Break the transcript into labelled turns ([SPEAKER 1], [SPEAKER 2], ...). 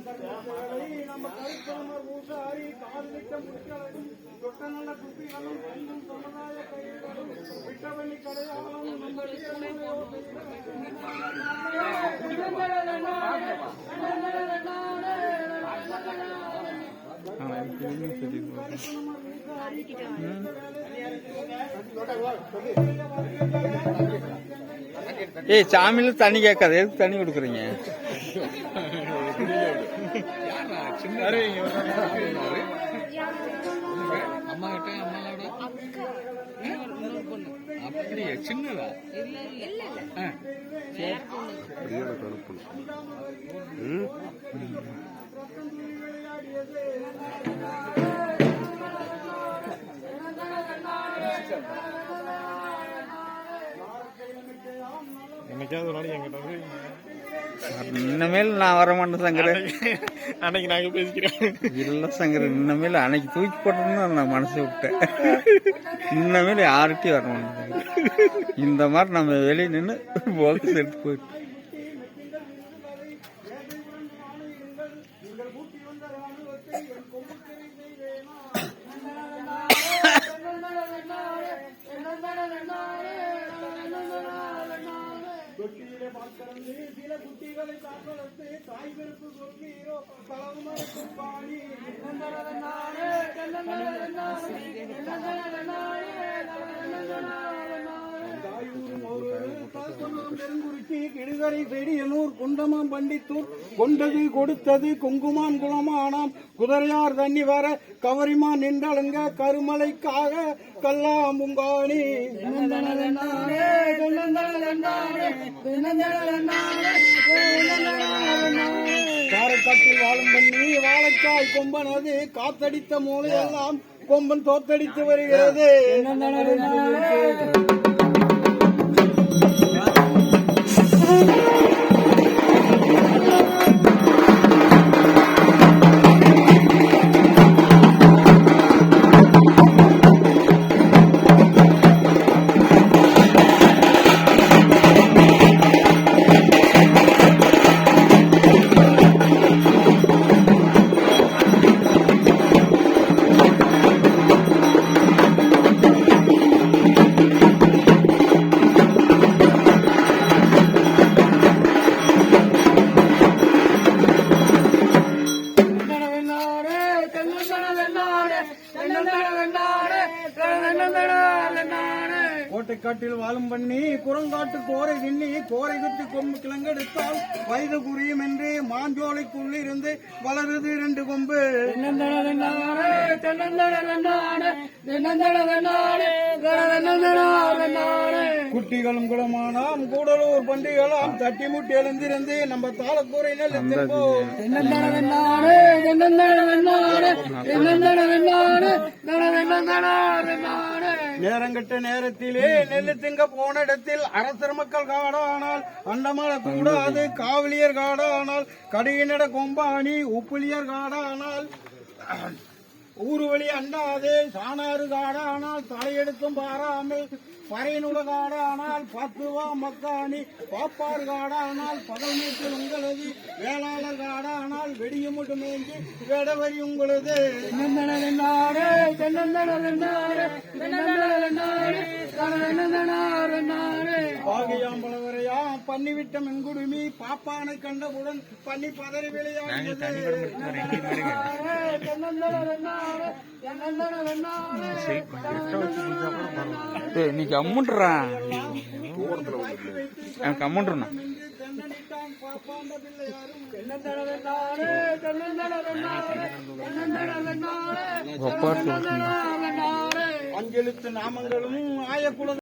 [SPEAKER 1] நம்ம கருப்பரமர் ஊசாரி காதலிக்க முற்களும் தொட்ட நல்ல குப்பிகளும் பெண்ணும் சமுதாய கைகளும் விட்டவெளி கடையாளம்
[SPEAKER 2] ஏய் சாமியில தண்ணி கேட்காது, எதுக்கு தண்ணி கொடுக்குறீங்க?
[SPEAKER 3] அம்மா கிட்ட அப்படியே சின்னதா
[SPEAKER 1] என்னைக்காவது ஒரு நாளைக்கு என்கிட்ட
[SPEAKER 2] இனிமேல் நான் வர மாட்டேன் சங்கர.
[SPEAKER 1] அன்னைக்கு நாங்க பேசிக்கிறோம்.
[SPEAKER 2] இல்ல சங்கர, இனிமேல் அன்னைக்கு தூக்கி போட்டோம்னு நான் மனசை விட்டேன். இனிமேல் யார்கிட்டையும் வர மாட்டேன். இந்த மாதிரி நம்ம வெளியே நின்று போக்கு எடுத்து போயிட்டு
[SPEAKER 1] தொட்டியிலே பார்க்கறந்து சில குட்டிகளை காப்பதற்கு தாய் வெறுப்பு சொல்கிறோ பலவமரக்கும் பாடி பெருங்குறிச்சி கிடுகரை செடியனூர் குண்டமாம் பண்டித்தூர் கொண்டது கொடுத்தது குங்குமாம் குளமானாம் குதிரையார் தண்ணி வர கவரிமா நின்றலங்க கருமலைக்காக கல்லாமுங்காணி காரைக்காட்டில் வாழும் பண்ணி வாழைக்காய் கொம்பனது காத்தடித்த மூளையெல்லாம் கொம்பன் தோத்தடித்து வருகிறது. கோட்டைக்காட்டில் வாழும் பண்ணி குரங்காட்டு கோரை திண்ணி கோரை குத்தி கொம்பு கிழங்கெடுத்தால் வயது குறியும் என்று மாஞ்சோலைக்குள் இருந்து வளருது 2 கொம்பு. குட்டிகளும் குளமானாம் கூடலூர் பண்டிகளாம் தட்டி முட்டி எழுந்திருந்து நம்ம தாளக்கூரை நெல் நேரங்கட்ட நேரத்திலே நெல்லு திங்க போன இடத்தில் அரசர் மக்கள் காடானால் அண்டமல கூடாது காவலியர் காடானால் கடியினட கொம்பாணி உப்புலியர் காடானால் ஊருவழி அண்டாது சாணாறு காடானால் தலையெடுத்தும் பாராமல் பறையினுட காடானால் 10 மக்காணி பாப்பாறு காடானால் பகல் மீட்டில் உங்களது வேளாளர் காடானால் வெடியும் மட்டும் மேஞ்சி வேடவரி உங்களது. பாகியாம் பலவரையாம் பண்ணிவிட்ட மென்குடுமி பாப்பானை கண்டவுடன் பண்ணி பதறி விளையாடியது.
[SPEAKER 2] நீ கம்முன்றா, கம்முன்றா.
[SPEAKER 1] அஞ்செழுத்து நாமங்களும் ஆயக்குல